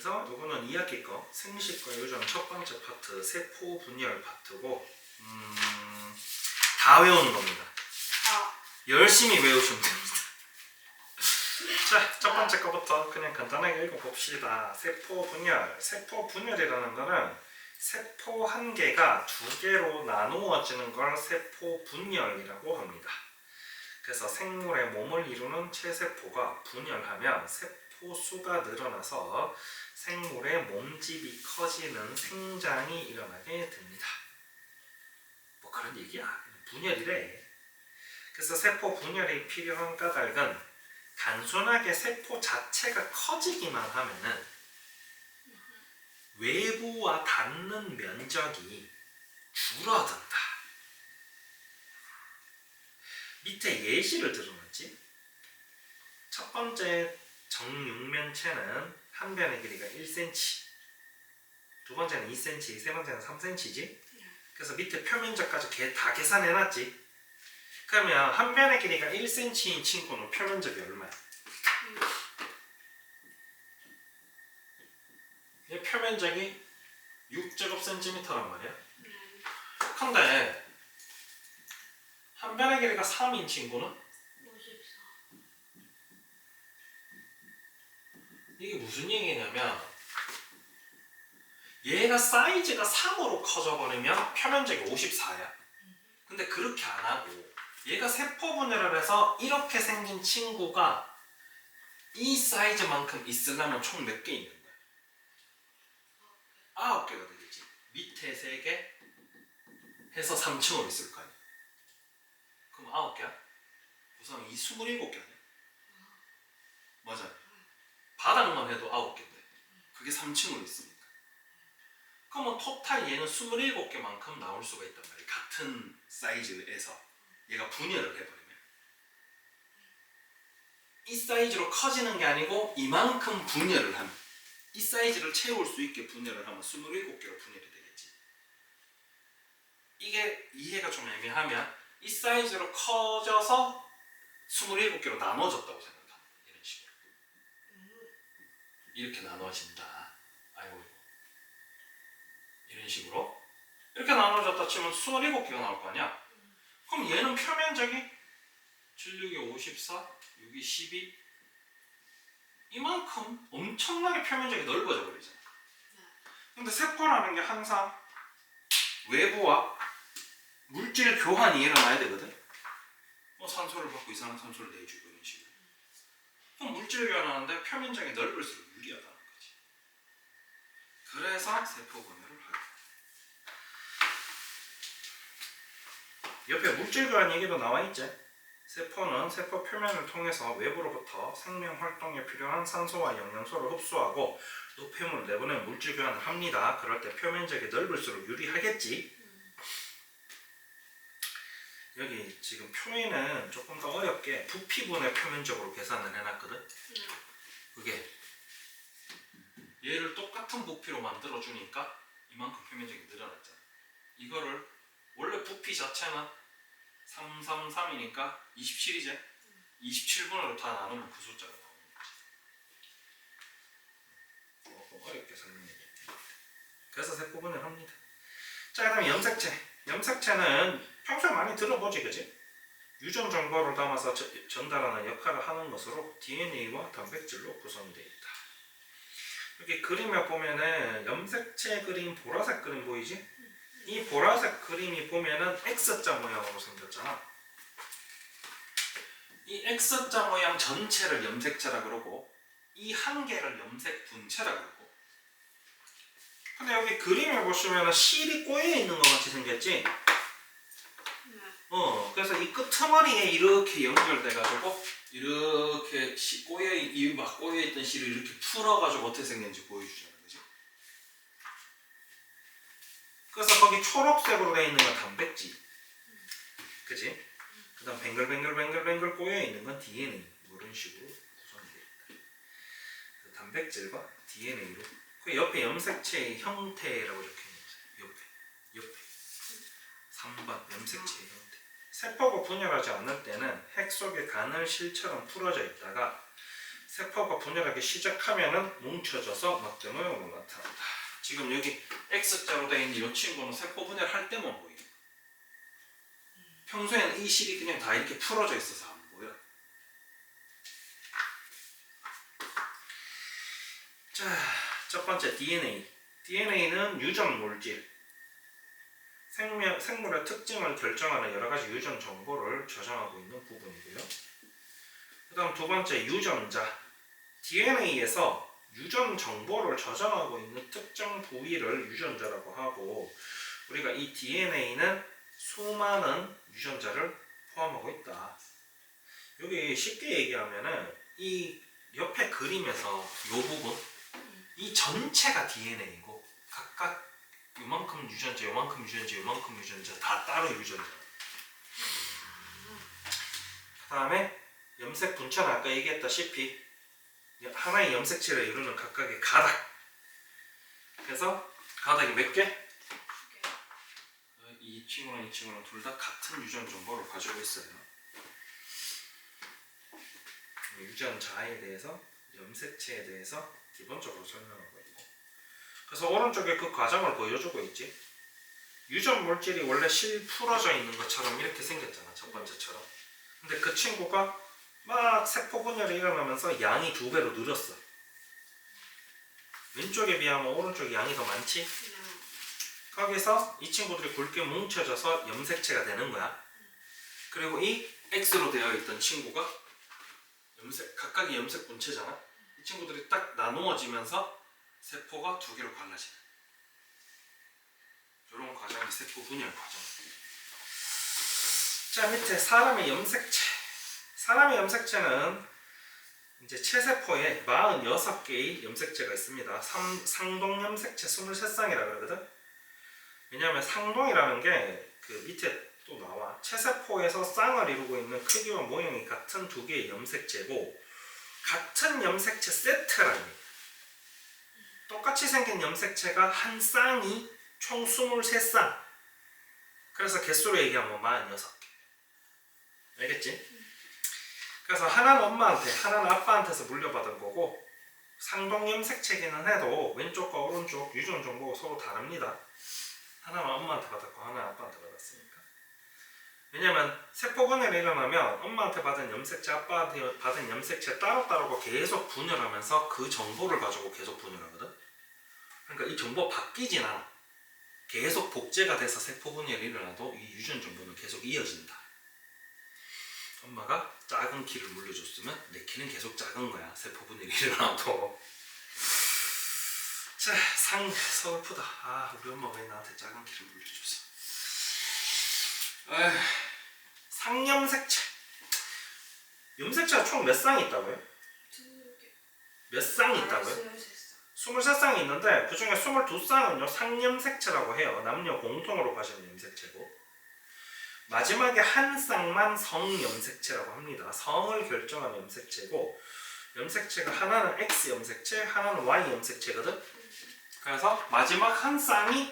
그래서 요거는 2학기 거 생식과 유전 첫 번째 파트 세포 분열 파트고 다 외우는 겁니다. 열심히 외우시면 됩니다. 자, 첫 번째 거부터 그냥 간단하게 읽어봅시다. 세포 분열. 세포 분열이라는 거는 세포 한 개가 두 개로 나누어지는 걸 세포 분열이라고 합니다. 그래서 생물의 몸을 이루는 체세포가 분열하면 세포 수가 늘어나서 생물의 몸집이 커지는 생장이 일어나게 됩니다. 뭐 그런 얘기야. 분열이래. 그래서 세포 분열이 필요한 까닭은 단순하게 세포 자체가 커지기만 하면은 외부와 닿는 면적이 줄어든다. 밑에 예시를 들어놨지. 첫 번째 정육면체는 한 변의 길이가 1cm, 두 번째는 2cm, 세 번째는 3cm지. 그래서 밑에 표면적까지 다 계산해놨지. 그러면 한 변의 길이가 1cm인 친구는 표면적이 얼마야? 얘 표면적이 6제곱cm란 말이야. 근데 한 변의 길이가 3인 친구는? 54. 이게 무슨 얘기냐면 얘가 사이즈가 3으로 커져버리면 표면적이 54야. 근데 그렇게 안 하고 얘가 세포 분열을 해서 이렇게 생긴 친구가 이 사이즈만큼 있으려면 총 몇 개 있는 거야? 9개가 되겠지. 밑에 3개 해서 3층으로 있을 거 아니야. 그럼 9개야? 우선 이 27개 아니야? 맞아요. 바닥만 해도 9개인데 그게 3층으로 있으니까. 그러면 토탈 얘는 27개만큼 나올 수가 있단 말이야. 같은 사이즈에서 얘가 분열을 해버리면 이 사이즈로 커지는 게 아니고 이만큼 분열을 하면 이 사이즈를 채울 수 있게 분열을 하면 27개로 분열이 되겠지. 이게 이해가 좀 애매하면 이 사이즈로 커져서 27개로 나눠졌다고 생각하면 이런 식으로 이렇게 나눠진다. 아이고 이런 식으로 이렇게 나눠졌다 치면 27개가 나올 거 아니야. 그럼 얘는 표면적이 7, 6이 54, 6이 12 이만큼 엄청나게 표면적이 넓어져 버리잖아. 근데 세포라는 게 항상 외부와 물질 교환이 일어나야 되거든. 산소를 받고 이산화탄소를 내주고 이런 식으로. 그럼 물질 교환하는데 표면적이 넓을수록 유리하다는 거지. 그래서 세포 분열을 하게. 옆에 물질 교환 얘기도 나와 있지. 세포는 세포 표면을 통해서 외부로부터 생명 활동에 필요한 산소와 영양소를 흡수하고 노폐물을 내보내 물질 교환을 합니다. 그럴 때 표면적이 넓을수록 유리하겠지. 여기 지금 표에는 조금 더 어렵게 부피분의 표면적으로 계산을 해놨거든. 그게 얘를 똑같은 부피로 만들어 주니까 이만큼 표면적이 늘어났잖아. 이거를 원래 부피 자체는 333이니까 27이지? 27분으로 다 나누면 그 숫자가 나오는 거지. 조금 어렵게 설명해 드릴게요. 그래서 세포 분열을 합니다. 자, 그 다음에 염색체. 염색체는 평소에 많이 들어보지, 그지? 유전 정보를 담아서 전달하는 역할을 하는 것으로 DNA와 단백질로 구성이 되어 있다. 여기 그림에 보면은 염색체 그림, 보라색 그림 보이지? 이 보라색 그림이 보면은 X자 모양으로 생겼잖아. 이 X자 모양 전체를 염색체라 그러고 이 한 개를 염색 분체라 그러고. 근데 여기 그림을 보시면은 실이 꼬여 있는 것 같이 생겼지? 그래서 이 끄트머리에 이렇게 연결돼가지고 이렇게 꼬여있던 실을 이렇게 풀어가지고 어떻게 생겼는지 보여주잖아, 그지? 그래서 거기 초록색으로 되어 있는 건 단백질, 그지? 그 다음 뱅글뱅글 꼬여있는 건 DNA, 이런 식으로 구성이 되어 있다. 그 단백질과 DNA로 그 옆에 염색체의 형태라고 적혀있는 거죠. 옆에 3번 염색체의 형태. 세포가 분열하지 않을 때는 핵 속에 가늘 실처럼 풀어져 있다가 세포가 분열하기 시작하면은 뭉쳐져서 막대 모양으로 나타난다. 지금 여기 X자로 되어 있는 이 친구는 세포 분열할 때만 보이고 평소에는 이 실이 그냥 다 이렇게 풀어져 있어서 안 보여. 자, 첫 번째 DNA. DNA는 유전 물질. 생물의 특징을 결정하는 여러 가지 유전 정보를 저장하고 있는 부분이고요. 그 다음 두 번째 유전자. DNA에서 유전 정보를 저장하고 있는 특정 부위를 유전자라고 하고 우리가 이 DNA는 수많은 유전자를 포함하고 있다. 여기 쉽게 얘기하면은 이 옆에 그림에서 이 부분 이 전체가 DNA고 각각 요만큼 유전자, 요만큼 유전자, 요만큼 유전자 다 따로 유전자. 그 다음에 염색 분체는 아까 얘기했다시피 하나의 염색체를 이루는 각각의 가닥. 그래서 가닥이 몇 개? 이 친구랑 이 친구랑 둘 다 같은 유전 정보를 가지고 있어요. 유전자에 대해서, 염색체에 대해서 기본적으로 설명하고 있고. 그래서 오른쪽에 그 과정을 보여주고 있지. 유전 물질이 원래 실 풀어져 있는 것처럼 이렇게 생겼잖아, 첫 번째처럼. 근데 그 친구가 막 세포 분열이 일어나면서 양이 2배로 늘었어. 왼쪽에 비하면 오른쪽에 양이 더 많지? 거기서 이 친구들이 굵게 뭉쳐져서 염색체가 되는 거야. 그리고 이 X로 되어 있던 친구가 각각의 염색 분체잖아. 이 친구들이 딱 나누어지면서 세포가 2개로 갈라지는 이런 과정이 세포 분열 과정. 자, 밑에 사람의 염색체. 사람의 염색체는 이제 체세포에 46개의 염색체가 있습니다. 상동 염색체 23쌍이라 그러거든. 왜냐하면 상동이라는 게 그 밑에 또 나와. 체세포에서 쌍을 이루고 있는 크기와 모양이 같은 2개의 염색체고 같은 염색체 세트라는 얘기야. 똑같이 생긴 염색체가 한 쌍이 총 23쌍. 그래서 개수로 얘기하면 46개. 알겠지? 그래서 하나는 엄마한테, 하나는 아빠한테서 물려받은 거고 상동 염색체기는 해도 왼쪽과 오른쪽 유전 정보가 서로 다릅니다. 하나는 엄마한테 받았고 하나는 아빠한테 받았으니까. 왜냐면 세포 분열이 일어나면 엄마한테 받은 염색체, 아빠한테 받은 염색체 따로따로가 계속 분열하면서 그 정보를 가지고 계속 분열하거든. 그러니까 이 정보 바뀌진 않아. 계속 복제가 돼서 세포 분열이 일어나도 이 유전 정보는 계속 이어진다. 엄마가 작은 키를 물려줬으면 내 키는 계속 작은 거야. 세포 분열이 일어나도. 자, 서글프다. 아, 우리 엄마가 왜 나한테 작은 키를 물려줬어. 상염색체. 염색체가 총 몇 쌍이 있다고요? 2개. 몇 쌍이 있다고요? 23쌍이 있는데 그 중에 22쌍은요 상염색체라고 해요. 남녀 공통으로 가시는 염색체고 마지막에 한 쌍만 성염색체라고 합니다. 성을 결정하는 염색체고 염색체가 하나는 X 염색체, 하나는 Y 염색체거든. 그래서 마지막 한 쌍이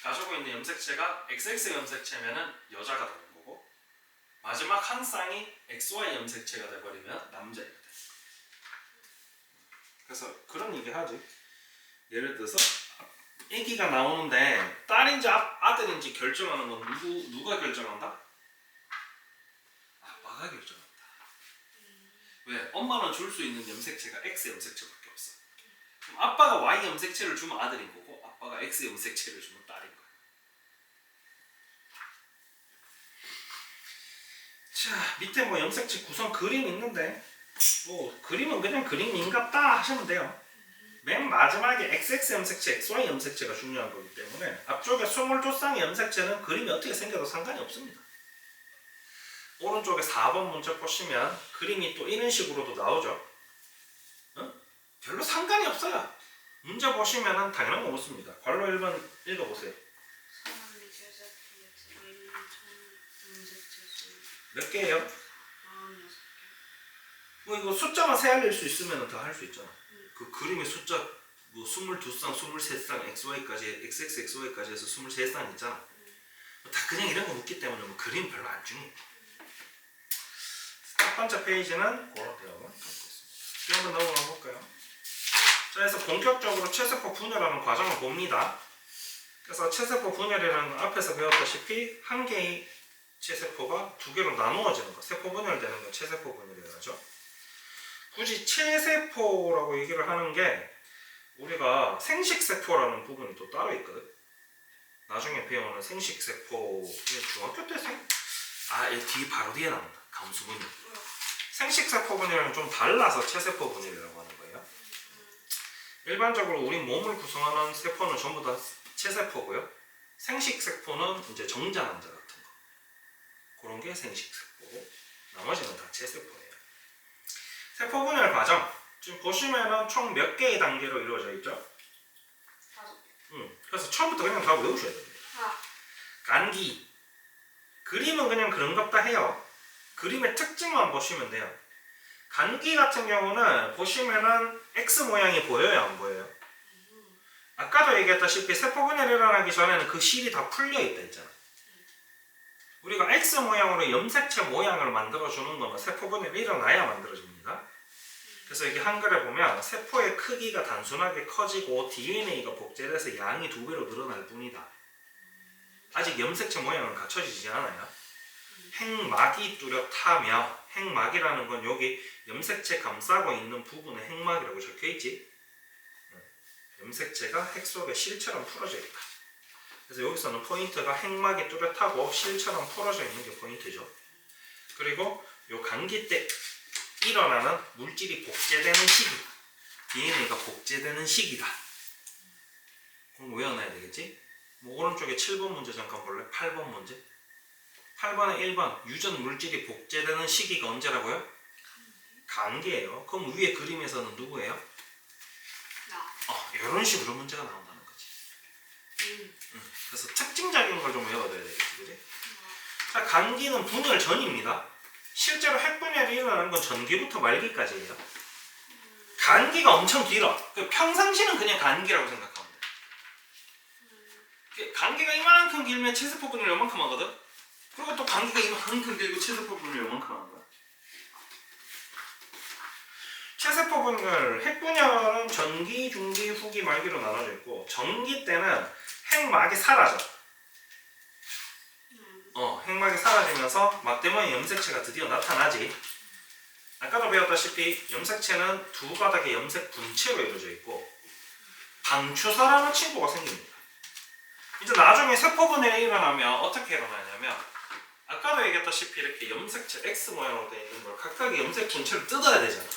가지고 있는 염색체가 XX 염색체면은 여자가 되는 거고 마지막 한 쌍이 XY 염색체가 돼버리면 남자가 돼. 그래서 그런 얘기 하지. 예를 들어서 아기가 나오는데 딸인지 아들인지 결정하는 건 누가 결정한다? 아빠가 결정한다. 왜? 엄마는 줄 수 있는 염색체가 X 염색체밖에 없어. 그럼 아빠가 Y 염색체를 주면 아들인 거고 아빠가 X 염색체를 주면 딸인 거야. 자, 밑에 뭐 염색체 구성 그림 있는데 뭐 그림은 그냥 그림인갑다 하시면 돼요. 맨 마지막에 XX 염색체, XY 염색체가 중요한 거기 때문에 앞쪽에 22쌍의 염색체는 그림이 어떻게 생겨도 상관이 없습니다. 오른쪽에 4번 문제 보시면 그림이 또 이런 식으로도 나오죠. 별로 상관이 없어요. 문제 보시면 당연한 거 묻습니다. 괄호 1번 읽어보세요. 사람이 체세포에 들어있는 염색체 수 몇 개예요? 46개. 뭐 이거 숫자만 세알릴 수 있으면 더 할 수 있잖아. 그 그림의 숫자 뭐 22쌍, 23쌍, XY까지, XX, XY까지 해서 23쌍 있잖아. 다 그냥 이런 거 묻기 때문에 뭐 그림 별로 안 중요해. 첫 번째 페이지는 그런 내용을 담고 있습니다. 뒤 한번 넘어가 볼까요? 자, 그래서 본격적으로 체세포 분열하는 과정을 봅니다. 그래서 체세포 분열이라는 건 앞에서 배웠다시피 한 개의 체세포가 두 개로 나누어지는 거, 세포 분열되는 거 체세포 분열이라고 하죠. 굳이 체세포라고 얘기를 하는 게 우리가 생식세포라는 부분이 또 따로 있거든. 나중에 배우는 생식세포, 중학교 때 이 뒤 바로 뒤에 나온다. 감수분열. 생식세포 분열은 좀 달라서 체세포 분열이라고 하는 거예요. 일반적으로 우리 몸을 구성하는 세포는 전부 다 체세포고요. 생식세포는 이제 정자난자 같은 거. 그런 게 생식세포고 나머지는 다 체세포예요. 세포 분열 과정. 지금 보시면은 총 몇 개의 단계로 이루어져 있죠? 5개. 그래서 처음부터 그냥 다 외우셔야 됩니다. 간기. 그림은 그냥 그런 것다 해요. 그림의 특징만 보시면 돼요. 간기 같은 경우는 보시면은 X 모양이 보여요, 안 보여요? 아까도 얘기했다시피 세포 분열이 일어나기 전에는 그 실이 다 풀려 있다 했잖아. 우리가 X 모양으로 염색체 모양을 만들어주는 거는 세포 분열이 일어나야 만들어집니다. 그래서 여기 한글에 보면 세포의 크기가 단순하게 커지고 DNA가 복제돼서 양이 2배로 늘어날 뿐이다. 아직 염색체 모양은 갖춰지지 않아요. 핵막이 뚜렷하며, 핵막이라는 건 여기 염색체 감싸고 있는 부분에 핵막이라고 적혀있지. 염색체가 핵 속에 실처럼 풀어져 있다. 그래서 여기서는 포인트가 핵막이 뚜렷하고 실처럼 풀어져 있는 게 포인트죠. 그리고 요 감기 때 일어나는 물질이 복제되는 시기, DNA가 복제되는 시기다. 그럼 외워놔야 되겠지? 뭐 오른쪽에 7번 문제 잠깐 볼래? 8번 문제. 8번에 1번 유전 물질이 복제되는 시기가 언제라고요? 감기예요. 그럼 위에 그림에서는 누구예요? 이런 식으로 문제가 나온다는 거지. 그래서 특징적인 걸 좀 외워둬야 되겠지, 그지? 자, 감기는 분열 전입니다. 실제로 핵분열이 일어나는 건 전기부터 말기까지예요. 감기가 엄청 길어. 평상시는 그냥 감기라고 생각하면 돼. 감기가 이만큼 길면 체세포 분열 요만큼 하거든? 그리고 또 감기가 이만큼 길고 체세포 분열 요만큼 하는 거야. 체세포 분열, 핵분열은 전기, 중기, 후기, 말기로 나눠져 있고 전기 때는 핵막이 사라져. 핵막이 사라지면서 막대모의 염색체가 드디어 나타나지. 아까도 배웠다시피 염색체는 두 가닥의 염색 분체로 이루어져 있고 방추사라는 친구가 생깁니다. 이제 나중에 세포 분열이 일어나면 어떻게 일어나냐면 아까도 얘기했다시피 이렇게 염색체 X 모양으로 되어 있는 걸 각각의 염색 분체를 뜯어야 되잖아.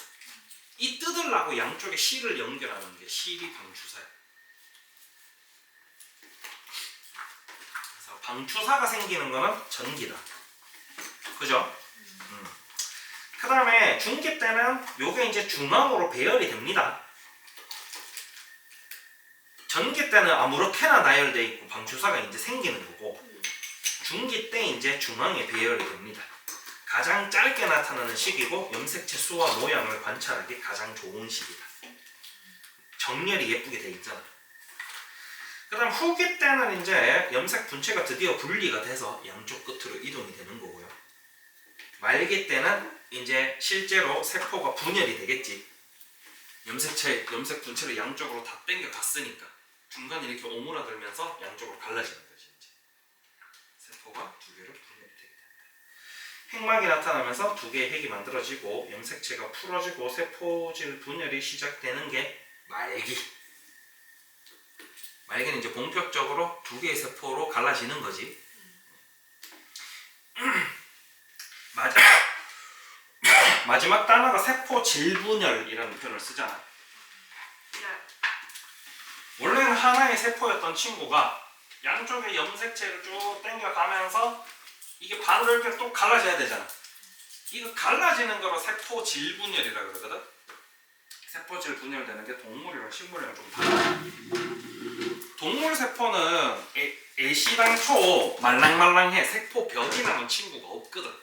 이 뜯으려고 양쪽에 실을 연결하는 게 실이 방추사야. 그래서 방추사가 생기는 거는 전기다. 그죠? 그 다음에 중기 때는 요게 이제 중앙으로 배열이 됩니다. 전기 때는 아무렇게나 나열되어 있고 방추사가 이제 생기는 거고 중기 때 이제 중앙에 배열이 됩니다. 가장 짧게 나타나는 시기고 염색체 수와 모양을 관찰하기 가장 좋은 시기다. 정렬이 예쁘게 돼 있잖아. 그 다음 후기 때는 이제 염색 분체가 드디어 분리가 돼서 양쪽 끝으로 이동이 되는 거고요. 말기 때는 이제 실제로 세포가 분열이 되겠지. 염색 분체를 양쪽으로 다 당겨 갔으니까 중간에 이렇게 오므라들면서 양쪽으로 갈라지는 거지. 이제. 세포가 두 개로 분열이 되게 된다. 핵막이 나타나면서 두 개의 핵이 만들어지고 염색체가 풀어지고 세포질 분열이 시작되는 게 말기. 말기는 이제 본격적으로 두 개의 세포로 갈라지는 거지. 마지막 단어가 세포 질분열이라는 표현을 쓰잖아. 원래는 하나의 세포였던 친구가 양쪽의 염색체를 쭉 당겨가면서 이게 반으로 이렇게 또 갈라져야 되잖아. 이거 갈라지는 거로 세포 질분열이라 그러거든. 세포 질분열되는 게 동물이랑 식물이랑 좀 달라. 동물 세포는 애시당초 말랑말랑해. 세포 벽이 나는 친구가 없거든.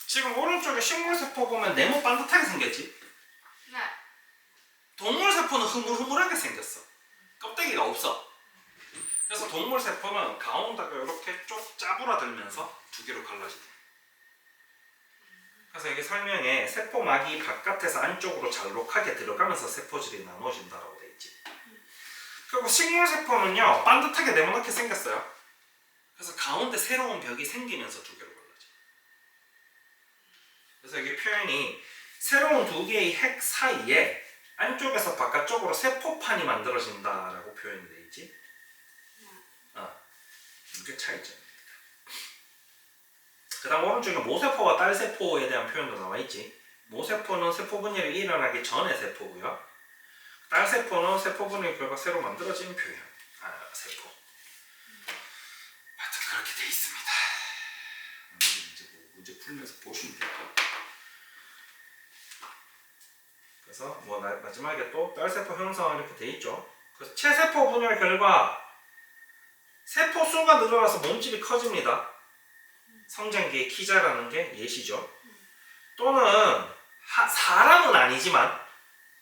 지금 오른쪽에 식물 세포 보면 네모 반듯하게 생겼지? 네. 동물 세포는 흐물흐물하게 생겼어. 껍데기가 없어. 그래서 동물 세포는 가운데가 이렇게 쭉 짜부라들면서 두 개로 갈라지대. 그래서 여기 설명에 세포막이 바깥에서 안쪽으로 잘록하게 들어가면서 세포질이 나눠진다라고 돼 있지. 그리고 식물세포는요 반듯하게 네모나게 생겼어요. 그래서 가운데 새로운 벽이 생기면서 두 개로 갈라져. 그래서 여기 표현이 새로운 두 개의 핵 사이에 안쪽에서 바깥쪽으로 세포판이 만들어진다라고 표현이 돼 있지. 이게 차이점입니다. 그 다음 오른쪽에 모세포와 딸세포에 대한 표현도 나와 있지. 모세포는 세포 분열이 일어나기 전의 세포고요. 딸세포는 세포 분열 결과 새로 만들어진 표현. 세포. 하여튼 그렇게 돼 있습니다. 이제 뭐 문제 풀면서 보시면 돼요. 그래서 뭐 마지막에 또 딸세포 형성 이렇게 돼 있죠. 그래서 체세포 분열 결과 세포 수가 늘어나서 몸집이 커집니다. 성장기의 키 자라는 게 예시죠. 또는 사람은 아니지만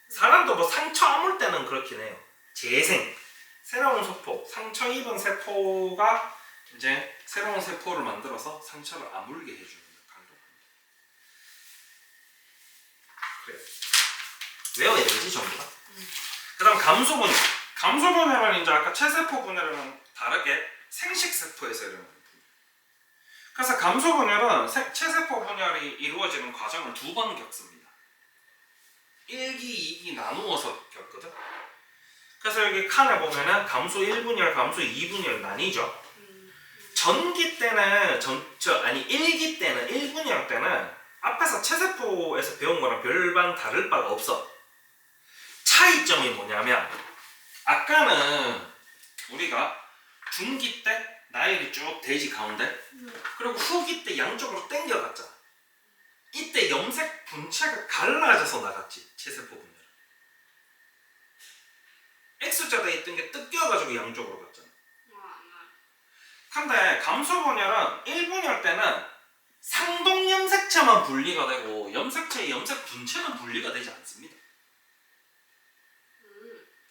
사람도 뭐 상처 아물 때는 그렇긴 해요. 재생, 새로운 세포, 상처 입은 세포가 이제 새로운 세포를 만들어서 상처를 아물게 해주는 역할도 합니다. 그래요. 외워야 되지 전부 다. 그 다음 감소 분열. 감소 분열은 이제 아까 체세포 분열은 다르게 생식세포에서 일어나는 분열. 그래서 감소 분열은 체세포 분열이 이루어지는 과정을 두 번 겪습니다. 1기, 2기 나누어서 겪거든. 그래서 여기 칸에 보면은 감소 1분열, 감소 2분열 나뉘죠. 전기 때는 1기 때는 1분열 때는 앞에서 체세포에서 배운 거랑 별반 다를 바가 없어. 차이점이 뭐냐면 아까는 우리가 중기 때 나열이 쭉 돼지 가운데 그리고 후기 때 양쪽으로 당겨갔잖아. 이때 염색 분체가 갈라져서 나갔지. 체세포 분열은 X자대에 있던 게 뜯겨가지고 양쪽으로 갔잖아. 근데 감소 분열은 1분열 때는 상동 염색체만 분리가 되고 염색체의 염색 분체는 분리가 되지 않습니다.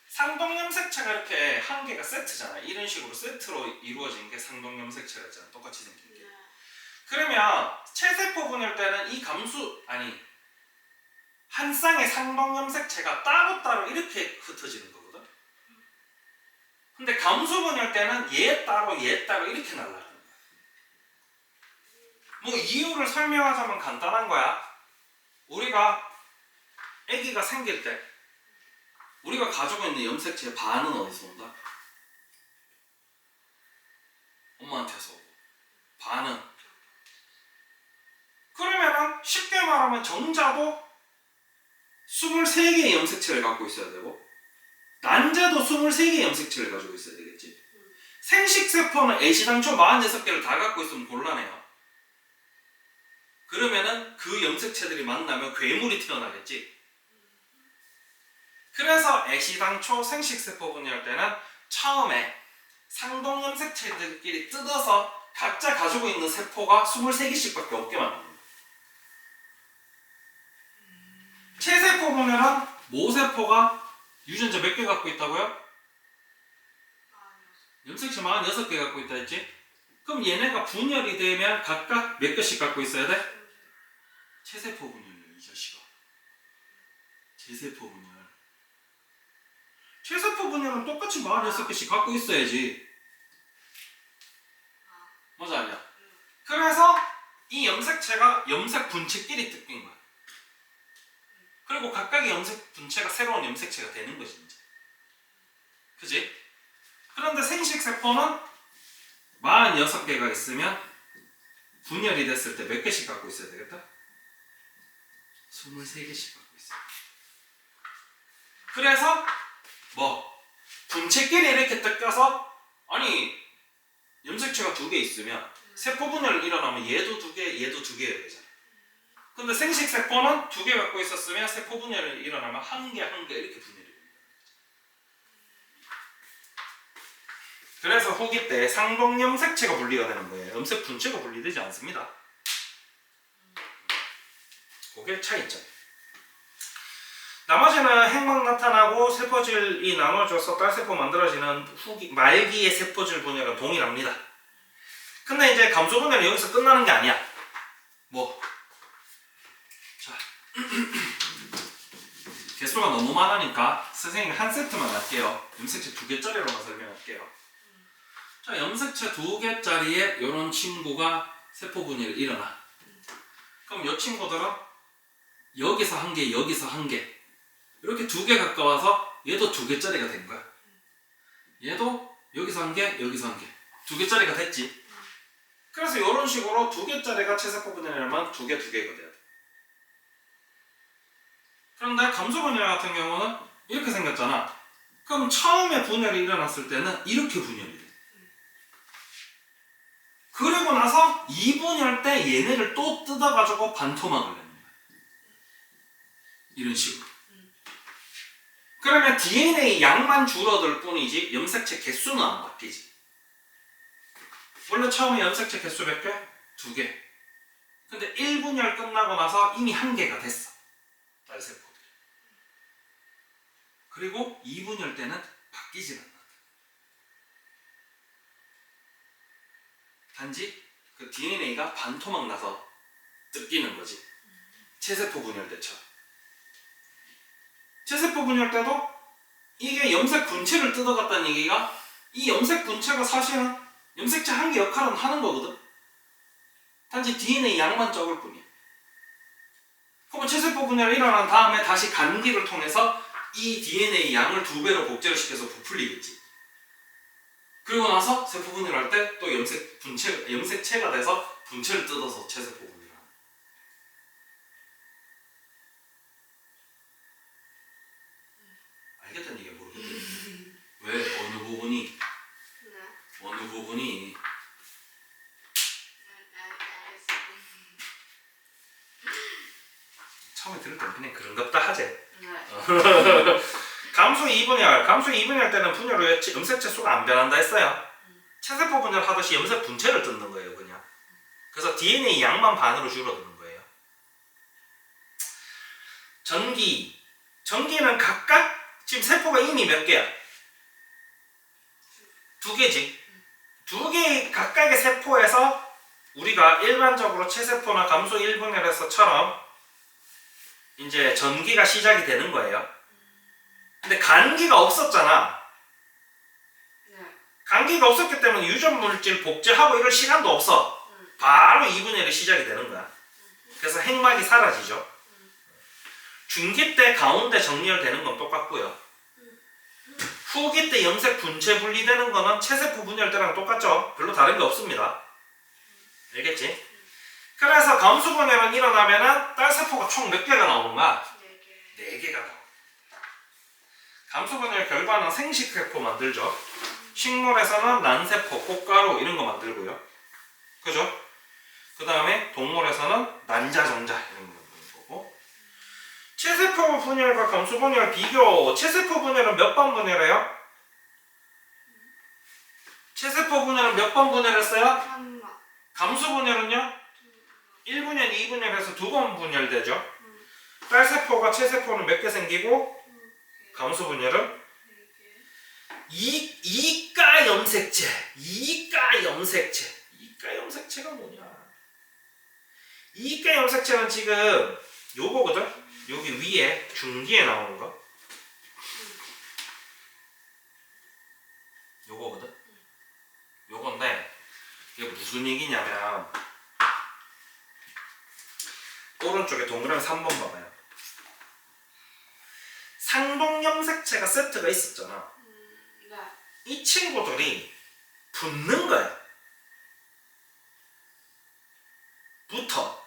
상동 염색체가 이렇게 한 개가 세트잖아. 이런 식으로 세트로 이루어진 게 상동 염색체가 있잖아. 똑같이 생긴 게. 그러면 체세포 분열 때는 이 한 쌍의 상동 염색체가 따로따로 이렇게 흩어지는 거거든. 근데 감소 분열 때는 얘 따로 이렇게 날아가는 거야. 뭐 이유를 설명하자면 간단한 거야. 우리가 아기가 생길 때 우리가 가지고 있는 염색체의 반은 어디서 온다? 엄마한테서 오고 반은 그러면은 쉽게 말하면 정자도 23개의 염색체를 갖고 있어야 되고 난자도 23개의 염색체를 가지고 있어야 되겠지. 생식세포는 애시당초 46개를 다 갖고 있으면 곤란해요. 그러면은 그 염색체들이 만나면 괴물이 태어나겠지. 그래서 애시당초 생식세포 분열 때는 처음에 상동 염색체들끼리 뜯어서 각자 가지고 있는 세포가 23개씩밖에 없게 만듭니다. 체세포 분열은 모세포가 유전자 몇 개 갖고 있다고요? 염색체 46개 갖고 있다 했지? 그럼 얘네가 분열이 되면 각각 몇 개씩 갖고 있어야 돼? 체세포 분열이에요, 이 자식아. 체세포 분열. 체세포 분열은 똑같이 46개씩 갖고 있어야지. 맞아 아니야? 그래서 이 염색체가 염색 분체끼리 뜯긴 거야. 그리고 각각의 염색 분체가 새로운 염색체가 되는 거지 이제. 그지? 그런데 생식세포는 46개가 있으면 분열이 됐을 때 몇 개씩 갖고 있어야 되겠다? 23개씩 갖고 있어요. 그래서 분체끼리 이렇게 뜯겨서 염색체가 2개 있으면 세포 분열이 일어나면 얘도 2개, 얘도 2개여야 되잖아. 근데 생식세포는 2개 갖고 있었으면 세포 분열이 일어나면 1개 이렇게 분열이 됩니다. 그래서 후기 때 상동 염색체가 분리가 되는 거예요. 염색 분체가 분리되지 않습니다. 그게 차이점. 나머지는 핵막 나타나고 세포질이 나눠져서 딸세포 만들어지는 말기의 세포질 분열은 동일합니다. 근데 이제 감소 분열은 여기서 끝나는 게 아니야. 개수가 너무 많으니까 선생님이 한 세트만 할게요. 염색체 2개짜리로만 설명할게요. 자, 염색체 2개짜리에 이런 친구가 세포 분열이 일어나. 그럼 이 친구들은 여기서 한 개, 여기서 한 개, 이렇게 2개 가까워서 얘도 2개짜리가 된 거야. 얘도 여기서 한 개, 여기서 한 개, 2개짜리가 됐지. 그래서 이런 식으로 2개짜리가 체세포 분열이라면 2개, 2개가 돼야 돼. 그런데 감소 분열 같은 경우는 이렇게 생겼잖아. 그럼 처음에 분열이 일어났을 때는 이렇게 분열이 돼. 그리고 나서 2분열 때 얘네를 또 뜯어가지고 반토막을 내는 거야. 이런 식으로. 그러면 DNA 양만 줄어들 뿐이지 염색체 개수는 안 바뀌지. 원래 처음에 염색체 개수 몇 개? 2개. 근데 1분열 끝나고 나서 이미 1개가 됐어. 딸세포들이. 그리고 2분열 때는 바뀌질 않는다. 단지 그 DNA가 반토막 나서 뜯기는 거지. 체세포 분열 때처럼. 체세포 분열 때도 이게 염색 분체를 뜯어갔다는 얘기가 이 염색 분체가 사실은 염색체 한 개 역할은 하는 거거든. 단지 DNA 양만 적을 뿐이야. 그러면 체세포 분열이 일어난 다음에 다시 감기를 통해서 이 DNA 양을 2배로 복제를 시켜서 부풀리겠지. 그리고 나서 세포 분열할 때 또 염색체가 돼서 분체를 뜯어서 체세포 분열하는. 알겠다는 얘기야 모르겠다는 왜? 어느 부분이? 네. 어느 부분이? 알겠어. 처음에 들을 때는 그냥 그런갑다 하지. 네. 감소 2분열 때는 분열 후에 염색체 수가 안 변한다 했어요. 체세포 분열 하듯이 염색 분체를 뜯는 거예요 그냥. 그래서 DNA 양만 반으로 줄어드는 거예요. 전기는 각각 지금 세포가 이미 몇 개야? 2개지. 2개 각각의 세포에서 우리가 일반적으로 체세포나 감소 1분열에서처럼 이제 전기가 시작이 되는 거예요. 근데 간기가 없었잖아. 네. 간기가 없었기 때문에 유전물질 복제하고 이럴 시간도 없어. 바로 2분열이 시작이 되는 거야. 그래서 핵막이 사라지죠. 중기 때 가운데 정렬되는 건 똑같고요. 후기 때 염색 분체 분리되는 거는 체세포 분열 때랑 똑같죠. 별로 다른 게 없습니다. 알겠지? 그래서 감소 분열은 일어나면은 딸세포가 총 몇 개가 나오는가? 4개가 나와. 감소 분열 결과는 생식세포 만들죠. 식물에서는 난세포, 꽃가루 이런 거 만들고요. 그죠? 그 다음에 동물에서는 난자, 정자 이런 거 만드는 거고. 체세포 분열과 감소 분열 비교. 체세포 분열은 몇 번 분열해요? 체세포 분열은 몇 번 분열했어요? 3번. 감소 분열은요? 1분열, 2분열해서 2번 분열되죠. 딸세포가 체세포는 몇 개 생기고 감소 분열은 2가 염색체. 2가 염색체가 뭐냐? 2가 염색체는 지금 요거거든. 여기 위에 중기에 나오는 거. 요거거든. 요건데 이게 무슨 얘기냐면 오른쪽에 동그라미 3번 봐봐요. 상동 염색체가 세트가 있었잖아. 네. 이 친구들이 붙는 거야. 붙어.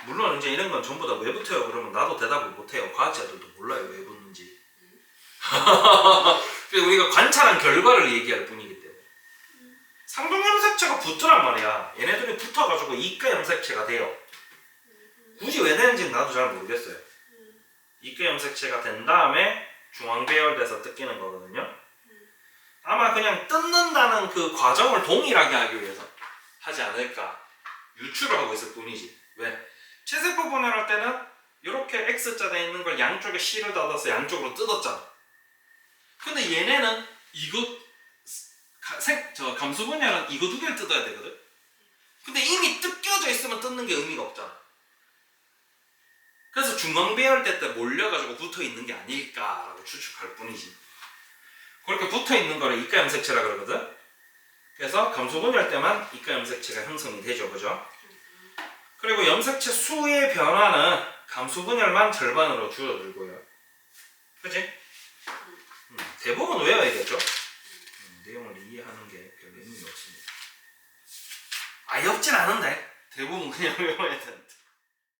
물론 이제 이런 건 전부 다 왜 붙어요? 그러면 나도 대답을 못해요. 과학자들도 몰라요 왜 붙는지. 우리가 관찰한 결과를 얘기할 뿐이기 때문에. 상동 염색체가 붙더란 말이야. 얘네들이 붙어가지고 이가 염색체가 돼요. 굳이 왜 되는지는 나도 잘 모르겠어요. 이가 염색체가 된 다음에 중앙배열돼서 뜯기는 거거든요. 아마 그냥 뜯는다는 그 과정을 동일하게 하기 위해서 하지 않을까. 유추를 하고 있을 뿐이지. 왜? 체세포 분열할 때는 이렇게 X자 돼 있는 걸 양쪽에 C를 닫아서 양쪽으로 뜯었잖아. 근데 얘네는 이거 감소 분열은 이거 2개를 뜯어야 되거든. 근데 이미 뜯겨져 있으면 뜯는 게 의미가 없잖아. 그래서 중앙배열대 때 몰려가지고 붙어있는 게 아닐까라고 추측할 뿐이지. 그렇게 붙어있는 거를 이가 염색체라 그러거든. 그래서 감소분열 때만 이가 염색체가 형성이 되죠. 그죠? 그리고 염색체 수의 변화는 감소분열만 절반으로 줄어들고요. 그치? 대부분 외워야겠죠? 내용을 이해하는 게 별 의미가 없습니다. 아예 없진 않은데 대부분 그냥 외워야 되는데